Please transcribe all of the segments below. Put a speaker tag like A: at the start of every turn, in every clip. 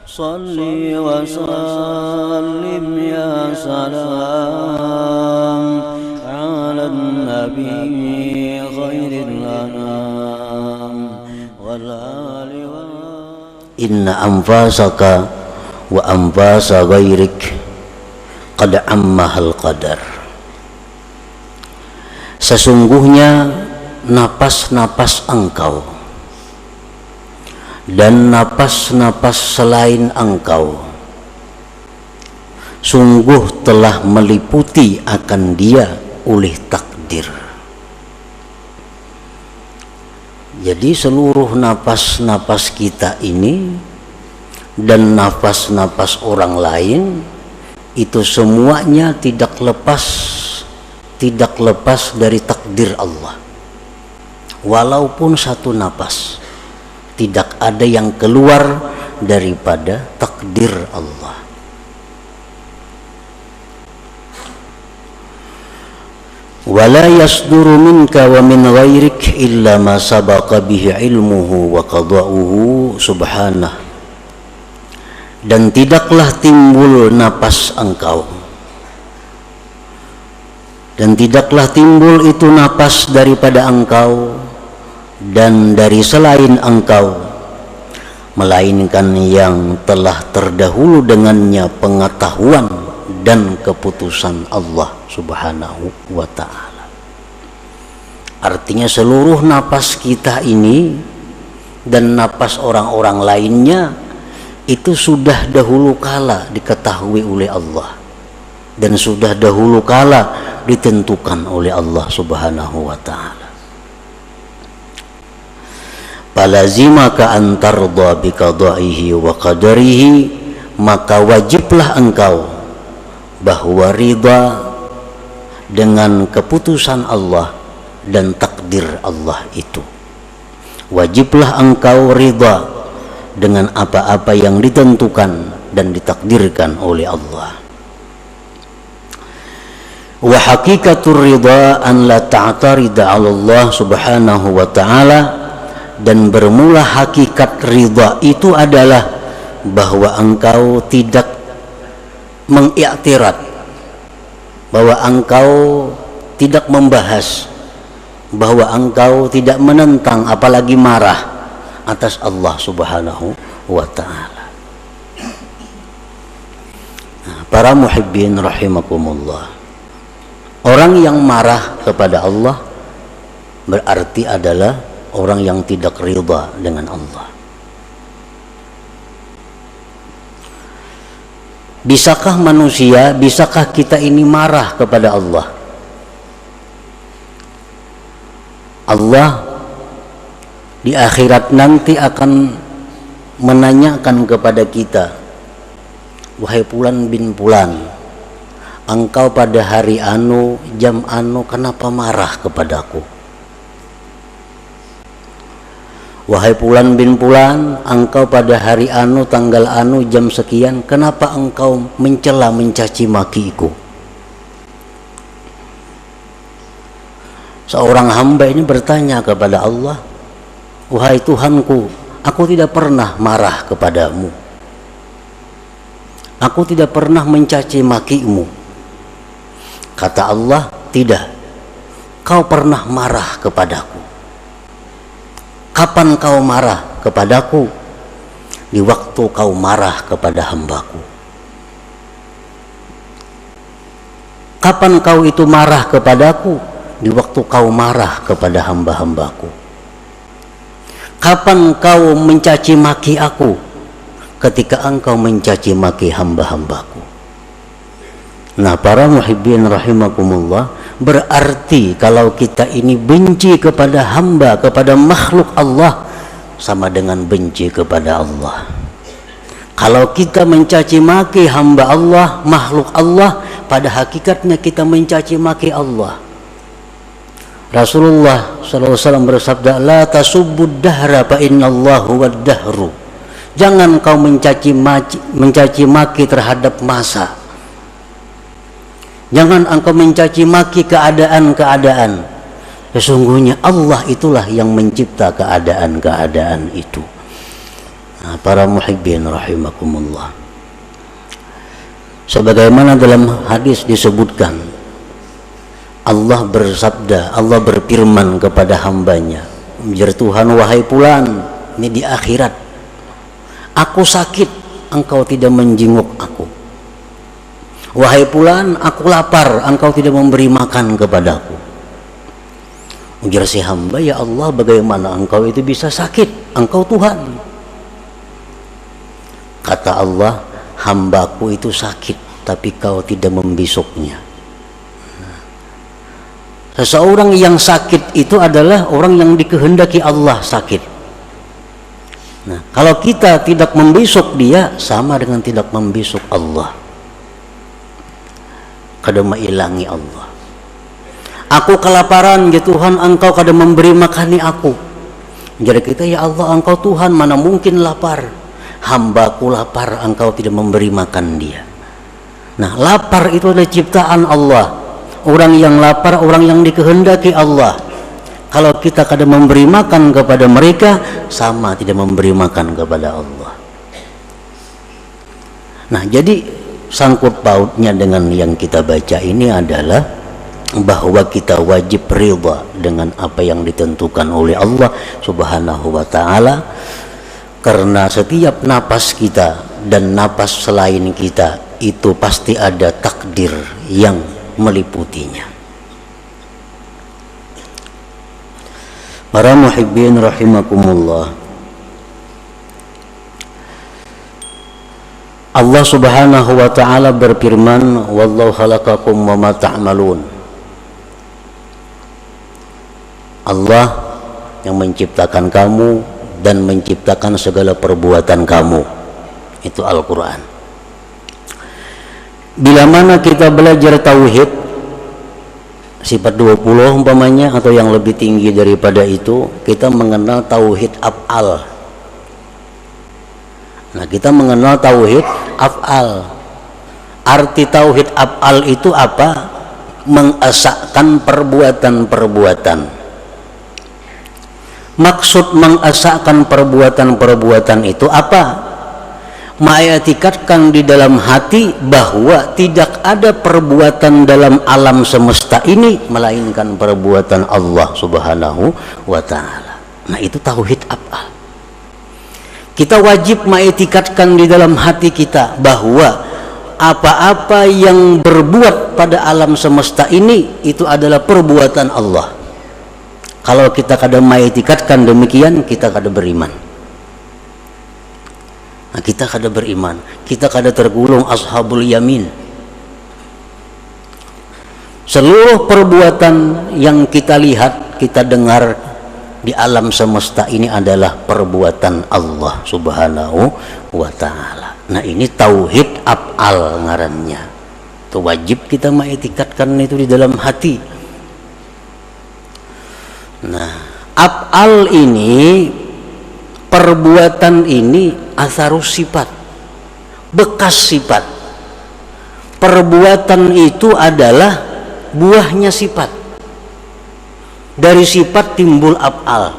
A: Salli wa sallim ya salam ala nabi khairil anam wal ali wa inna anfasaka wa anfasa ghairik qad ammahal qadar. Sesungguhnya napas-napas engkau dan napas-napas selain engkau sungguh telah meliputi akan dia oleh takdir. Jadi seluruh napas-napas kita ini dan napas-napas orang lain itu semuanya tidak lepas dari takdir Allah. Walaupun satu napas, tidak ada yang keluar daripada takdir Allah. Wala yasduru minka wa min ghairik illa ma sabaqa bihi ilmuhu wa qada'uhu subhanah. Dan tidaklah timbul napas engkau, dan tidaklah timbul itu napas daripada engkau dan dari selain engkau, melainkan yang telah terdahulu dengannya pengetahuan dan keputusan Allah subhanahu wa ta'ala. Artinya seluruh napas kita ini dan napas orang-orang lainnya itu sudah dahulu kala diketahui oleh Allah dan sudah dahulu kala ditentukan oleh Allah subhanahu wa ta'ala. Falazimaka an tarda bi qada'ihi wa qadarihi, maka wajiblah engkau bahwa ridha dengan keputusan Allah dan takdir Allah itu. Wajiblah engkau ridha dengan apa-apa yang ditentukan dan ditakdirkan oleh Allah. Wa hakikatur ridha an la ta'tarida 'ala Allah subhanahu wa ta'ala, dan bermula hakikat ridha itu adalah bahwa engkau tidak mengiktirad, bahwa engkau tidak membahas, bahwa engkau tidak menentang apalagi marah atas Allah subhanahu wa ta'ala. Nah, para muhibbin rahimakumullah, orang yang marah kepada Allah berarti adalah orang yang tidak ridha dengan Allah. Bisakah manusia, bisakah kita ini marah kepada Allah? Allah di akhirat nanti akan menanyakan kepada kita, wahai Fulan bin Fulan, engkau pada hari anu, jam anu, kenapa marah kepadaku? Wahai Fulan bin Fulan, engkau pada hari anu, tanggal anu, jam sekian, kenapa engkau mencela, mencaci makiku? Seorang hamba ini bertanya kepada Allah, wahai Tuhanku, aku tidak pernah marah kepadamu, aku tidak pernah mencaci makimu. Kata Allah, tidak, kau pernah marah kepadaku. Kapan kau marah kepadaku? Di waktu kau marah kepada hambaku. Kapan kau itu marah kepadaku? Di waktu kau marah kepada hamba-hambaku. Kapan kau mencaci maki aku? Ketika engkau mencaci maki hamba-hambaku. Nah, para muhibbin rahimakumullah, berarti kalau kita ini benci kepada hamba, kepada makhluk Allah, sama dengan benci kepada Allah. Kalau kita mencaci maki hamba Allah, makhluk Allah, pada hakikatnya kita mencaci maki Allah. Rasulullah SAW bersabda, la tasubbud dahra fa innallahu wad dahru. Jangan kau mencaci maki terhadap masa. Jangan engkau mencaci maki keadaan-keadaan. Sesungguhnya Allah itulah yang mencipta keadaan-keadaan itu. Nah, para muhibbin rahimakumullah, sebagaimana dalam hadis disebutkan, Allah bersabda, Allah berfirman kepada hambanya, "Ya Tuhan, wahai fulan," ini di akhirat, "aku sakit, engkau tidak menjenguk aku. Wahai fulan, aku lapar, engkau tidak memberi makan kepadaku." Ujar si hamba, "Ya Allah, bagaimana engkau itu bisa sakit? Engkau Tuhan." Kata Allah, "Hambaku itu sakit, tapi kau tidak membisuknya." Seseorang yang sakit itu adalah orang yang dikehendaki Allah sakit. Nah, kalau kita tidak membisuk dia, sama dengan tidak membisuk Allah. Kada mailangi Allah. "Aku kelaparan, ya Tuhan, engkau kada memberi makani aku." Jadi kita, "Ya Allah, engkau Tuhan, mana mungkin lapar. Hambaku lapar, engkau tidak memberi makan dia." Nah, lapar itu adalah ciptaan Allah. Orang yang lapar, orang yang dikehendaki Allah. Kalau kita kada memberi makan kepada mereka, sama tidak memberi makan kepada Allah. Nah, jadi sangkut pautnya dengan yang kita baca ini adalah bahwa kita wajib ridha dengan apa yang ditentukan oleh Allah Subhanahu wa ta'ala, karena setiap napas kita dan napas selain kita itu pasti ada takdir yang meliputinya. Para muhibbin rahimakumullah, Allah Subhanahu wa ta'ala berfirman, "Wallahu khalaqakum wa ma ta'malun." Allah yang menciptakan kamu dan menciptakan segala perbuatan kamu. Itu Al-Quran. Bila mana kita belajar tauhid sifat 20 umpamanya, atau yang lebih tinggi daripada itu, kita mengenal tauhid af'al. Nah, kita mengenal tauhid af'al. Arti tauhid af'al itu apa? Mengesahkan perbuatan-perbuatan. Maksud mengesahkan perbuatan-perbuatan itu apa? Mengitikadkan di dalam hati bahwa tidak ada perbuatan dalam alam semesta ini melainkan perbuatan Allah Subhanahu wa ta'ala. Nah, itu tauhid af'al. Kita wajib mengitikadkan di dalam hati kita bahwa apa-apa yang berbuat pada alam semesta ini itu adalah perbuatan Allah. Kalau kita kada mengitikadkan demikian, kita kada beriman. Nah, kita kada beriman, kita kada tergolong ashabul yamin. Seluruh perbuatan yang kita lihat, kita dengar di alam semesta ini adalah perbuatan Allah Subhanahu wa ta'ala. Nah, ini tauhid af'al ngarannya. Itu wajib kita mengitikadkan itu di dalam hati. Nah, af'al ini, perbuatan ini asarus sifat, bekas sifat. Perbuatan itu adalah buahnya sifat. Dari sifat timbul af'al.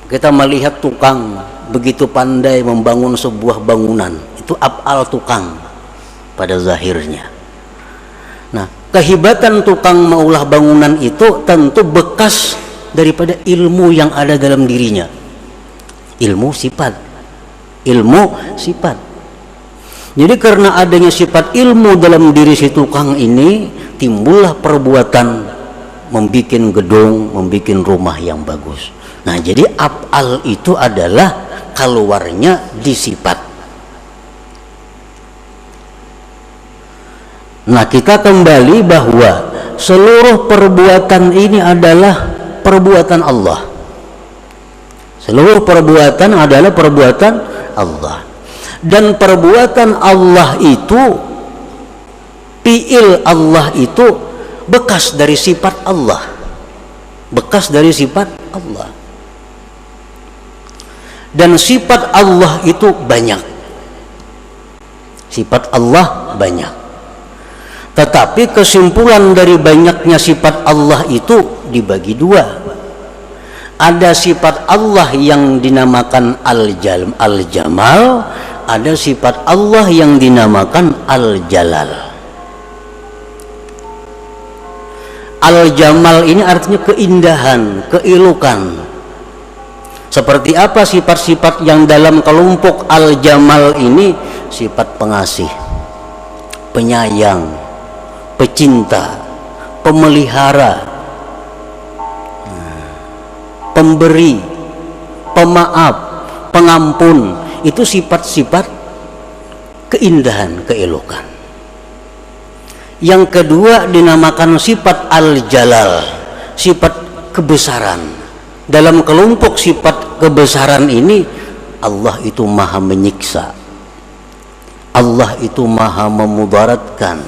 A: Kita melihat tukang begitu pandai membangun sebuah bangunan, itu af'al tukang pada zahirnya. Nah, kehebatan tukang maulah bangunan itu tentu bekas daripada ilmu yang ada dalam dirinya. Ilmu sifat. Jadi karena adanya sifat ilmu dalam diri si tukang ini, timbullah perbuatan membikin gedung, membikin rumah yang bagus. Nah, jadi af'al itu adalah keluarnya di sifat. Nah, kita kembali bahwa seluruh perbuatan ini adalah perbuatan Allah. Seluruh perbuatan adalah perbuatan Allah. Dan perbuatan Allah itu, fi'il Allah itu bekas dari sifat Allah. Bekas dari sifat Allah. Dan sifat Allah itu banyak. Sifat Allah banyak. Tetapi kesimpulan dari banyaknya sifat Allah itu dibagi dua. Ada sifat Allah yang dinamakan Al-Jamal, ada sifat Allah yang dinamakan Al-Jalal. Al-Jamal ini artinya keindahan, keelokan. Seperti apa sifat-sifat yang dalam kelompok Al-Jamal ini? Sifat pengasih, penyayang, pecinta, pemelihara, pemberi, pemaaf, pengampun. Itu sifat-sifat keindahan, keelokan. Yang kedua dinamakan sifat Al-Jalal, sifat kebesaran. Dalam kelompok sifat kebesaran ini, Allah itu maha menyiksa, Allah itu maha memudaratkan,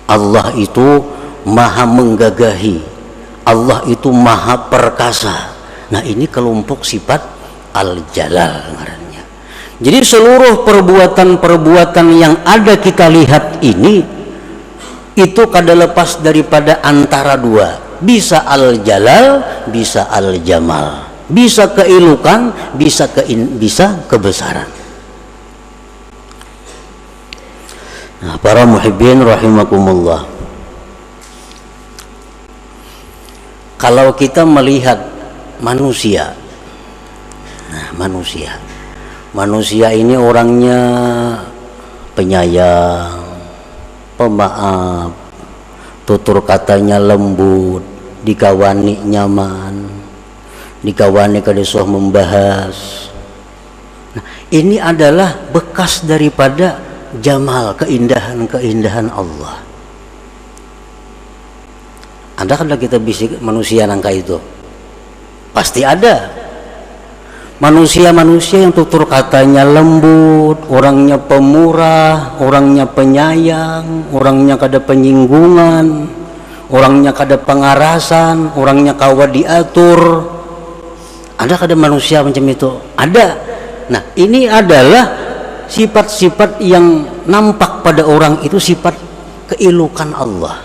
A: Allah itu maha menggagahi, Allah itu maha perkasa. Nah, ini kelompok sifat Al-Jalal ngarannya. Jadi seluruh perbuatan-perbuatan yang ada kita lihat ini, itu kada lepas daripada antara dua, bisa Al-Jalal, bisa Al-Jamal, bisa keelokan, bisa kebesaran. Nah, para muhibbin rahimakumullah, kalau kita melihat manusia, nah manusia ini orangnya penyayang, pemaaf, tutur katanya lembut, dikawani nyaman, dikawani kada suah membahas. Nah, ini adalah bekas daripada jamal, keindahan Allah. Ada kan kita bisik manusia nangka itu? Pasti ada. Manusia-manusia yang tutur katanya lembut, orangnya pemurah, orangnya penyayang, orangnya kada penyinggungan, orangnya kada pengarasan, orangnya kawa diatur. Ada kada manusia macam itu? Ada. Nah, ini adalah sifat-sifat yang nampak pada orang itu, sifat keelokan Allah.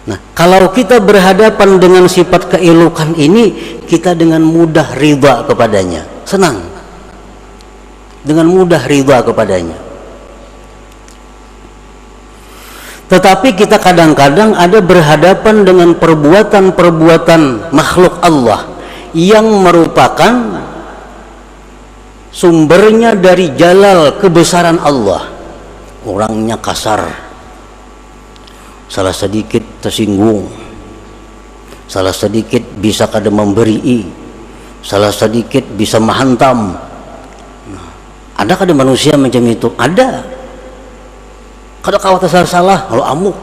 A: Nah, kalau kita berhadapan dengan sifat keelokan ini, kita dengan mudah ridha kepadanya, senang, dengan mudah ridha kepadanya. Tetapi kita kadang-kadang ada berhadapan dengan perbuatan-perbuatan makhluk Allah yang merupakan sumbernya dari jalal, kebesaran Allah. Orangnya kasar, salah sedikit tersinggung, salah sedikit bisa kada memberi, salah sedikit bisa menghantam. Nah, ada kada manusia macam itu? Ada. Kada kawat salah kalau amuk.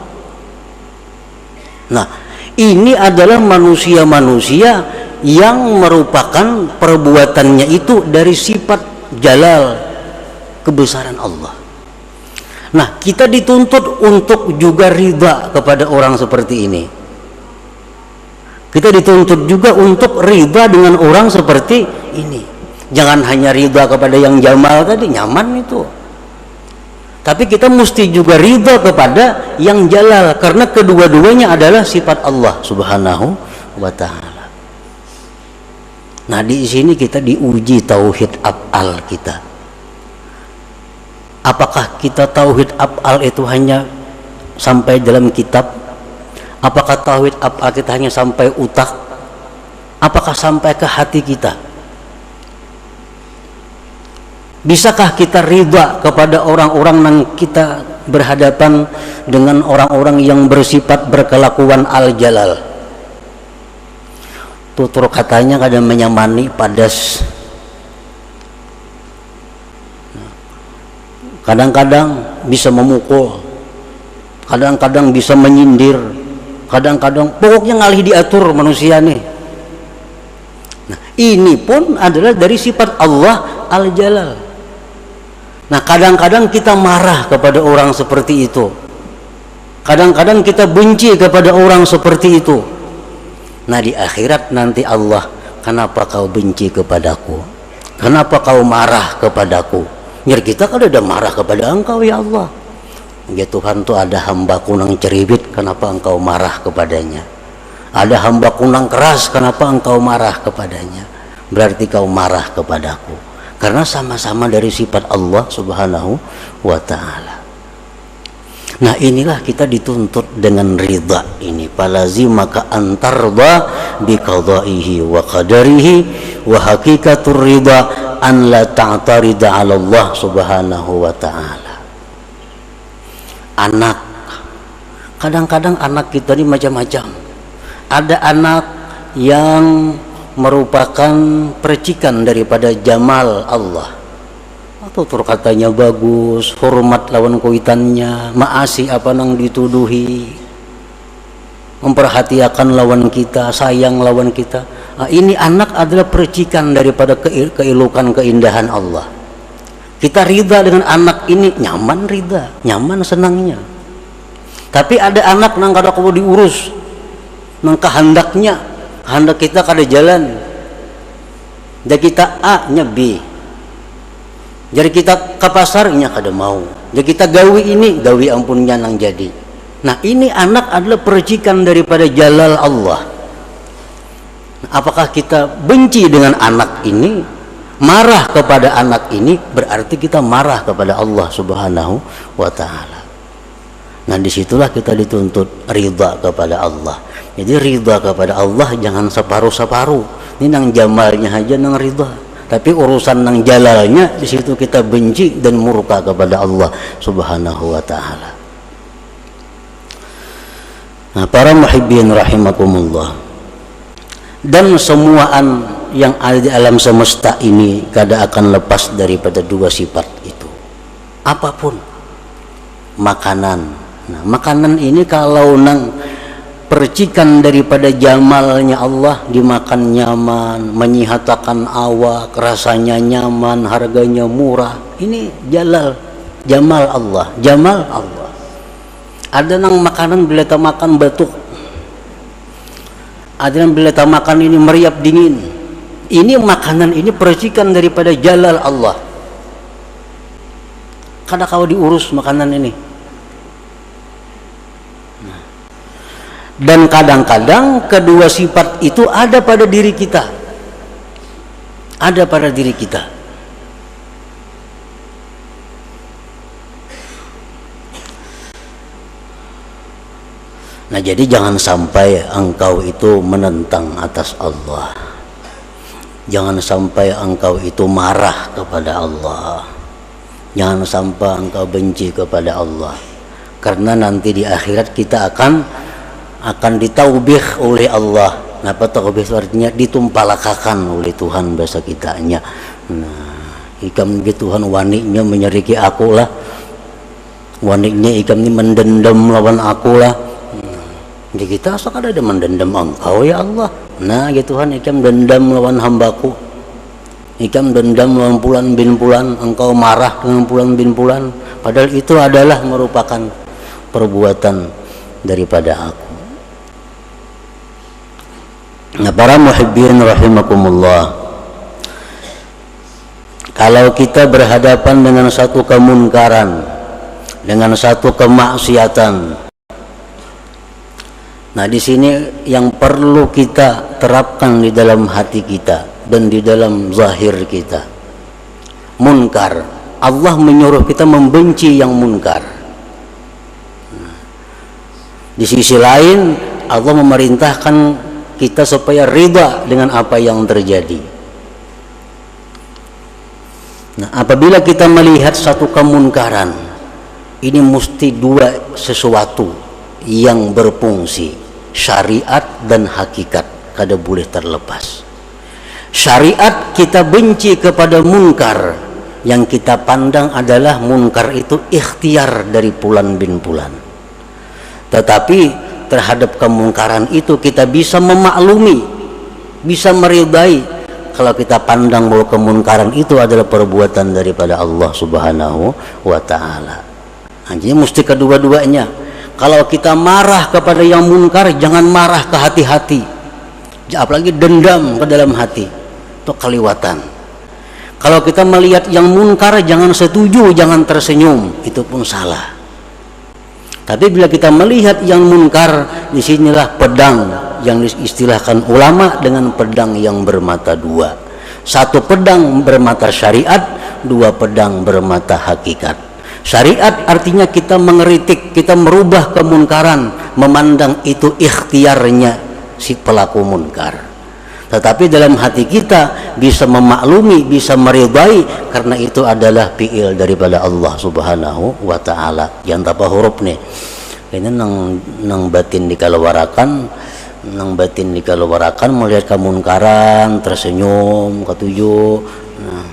A: Nah, ini adalah manusia-manusia yang merupakan perbuatannya itu dari sifat jalal, kebesaran Allah. Nah, kita dituntut untuk juga ridha kepada orang seperti ini. Kita dituntut juga untuk ridha dengan orang seperti ini. Jangan hanya ridha kepada yang jamal tadi, nyaman itu. Tapi kita mesti juga ridha kepada yang jalal, karena kedua-duanya adalah sifat Allah Subhanahu wa ta'ala. Nah, di sini kita diuji tauhid af'al kita. Apakah kita tauhid af'al itu hanya sampai dalam kitab? Apakah tauhid af'al kita hanya sampai utak? Apakah sampai ke hati kita? Bisakah kita ridha kepada orang-orang yang kita berhadapan dengan orang-orang yang bersifat berkelakuan al-jalal? Tutur katanya kadang menyamani, padas. Kadang-kadang bisa memukul, kadang-kadang bisa menyindir, kadang-kadang pokoknya ngalih diatur manusia nih. Nah, ini pun adalah dari sifat Allah al-jalal. Nah, kadang-kadang kita marah kepada orang seperti itu, kadang-kadang kita benci kepada orang seperti itu. Nah, di akhirat nanti Allah, kenapa kau benci kepadaku? Kenapa kau marah kepadaku? Nyir kita kan ada marah kepada engkau ya Allah. Ya Tuhan, tuh ada hambaku nang ceribit, kenapa engkau marah kepadanya? Ada hamba kunang keras, kenapa engkau marah kepadanya? Berarti kau marah kepadaku, karena sama-sama dari sifat Allah subhanahu wa ta'ala. Nah inilah kita dituntut dengan ridha ini. Falazimaka antarda biqadaihi wa qadarihi wa hakikatur ridha an la ta'tarida 'ala Allah subhanahu wa ta'ala. Anak, kadang-kadang anak kita ini macam-macam. Ada anak yang merupakan percikan daripada jamal Allah, atau katanya bagus, hormat lawan kuitannya, maasi apa nang dituduhi, memperhatikan lawan kita, sayang lawan kita. Nah, ini anak adalah percikan daripada keelokan keindahan Allah. Kita ridha dengan anak ini, nyaman ridha, nyaman senangnya. Tapi ada anak nang kada kau diurus, nang kehendaknya, hendak kita kada jalan. Jadi kita A nya B. Jadi kita ke pasarnya kada mau. Jadi kita gawi ini, gawi ampunnya nang jadi. Nah ini anak adalah percikan daripada jalal Allah. Nah, apakah kita benci dengan anak ini, marah kepada anak ini, berarti kita marah kepada Allah subhanahu wa ta'ala. Nah disitulah kita dituntut ridha kepada Allah. Jadi ridha kepada Allah jangan separuh-separuh. Ini nang jamalnya aja nang ridha, tapi urusan nang jalalnya di situ kita benci dan murka kepada Allah subhanahu wa ta'ala. Nah para muhibbin rahimakumullah, dan semuaan yang ada di alam semesta ini kada akan lepas daripada dua sifat itu. Apapun makanan, nah makanan ini kalau nang percikan daripada jamalnya Allah, dimakan nyaman, menyihatakan awak, rasanya nyaman, harganya murah. Ini jamal Allah, jamal Allah. Ada nang makanan bila tak makan batuk, ada yang bila tak makan ini meriap dingin. Ini makanan ini percikan daripada jalal Allah. Kada kau diurus makanan ini. Dan kadang-kadang kedua sifat itu ada pada diri kita, ada pada diri kita. Nah jadi jangan sampai engkau itu menentang atas Allah, jangan sampai engkau itu marah kepada Allah, jangan sampai engkau benci kepada Allah, karena nanti di akhirat kita akan ditaubih oleh Allah. Apa taubih artinya? Ditumpalakakan oleh Tuhan bahasa kitanya. Nah, ikam gitu Tuhan waniknya menyeriki aku lah, waniknya ikam ini mendendam lawan aku lah. Jadi kita asal ada mendendam engkau ya Allah. Nah gitu Tuhan, ikam dendam lawan hambaku, ikam dendam lawan pulan bin pulan, engkau marah dengan pulan bin pulan, padahal itu adalah merupakan perbuatan daripada aku. Nah para muhibbin rahimakumullah, kalau kita berhadapan dengan satu kemunkaran, dengan satu kemaksiatan, nah di sini yang perlu kita terapkan di dalam hati kita dan di dalam zahir kita, munkar. Allah menyuruh kita membenci yang munkar. Nah, di sisi lain Allah memerintahkan kita supaya ridha dengan apa yang terjadi. Nah, apabila kita melihat satu kemunkaran, ini mesti dua sesuatu yang berfungsi, syariat dan hakikat, kada boleh terlepas. Syariat kita benci kepada munkar, yang kita pandang adalah munkar itu ikhtiar dari pulan bin pulan. Tetapi terhadap kemungkaran itu kita bisa memaklumi, bisa meridai kalau kita pandang bahwa kemungkaran itu adalah perbuatan daripada Allah subhanahu wa ta'ala. Jadi mesti kedua-duanya. Kalau kita marah kepada yang munkar, jangan marah ke hati-hati, apalagi dendam ke dalam hati, itu keliwatan. Kalau kita melihat yang munkar, jangan setuju, jangan tersenyum, itu pun salah. Tapi bila kita melihat yang munkar, disinilah pedang yang diistilahkan ulama dengan pedang yang bermata dua. Satu pedang bermata syariat, dua pedang bermata hakikat. Syariat artinya kita mengeritik, kita merubah kemunkaran, memandang itu ikhtiarnya si pelaku munkar. Tetapi dalam hati kita bisa memaklumi, bisa meridai, karena itu adalah fi'il daripada Allah Subhanahu wa ta'ala. Yang tapa huruf nih. Ini nang batin dikalawarakan, melihat kemunkaran, tersenyum, ketujuh. Nah,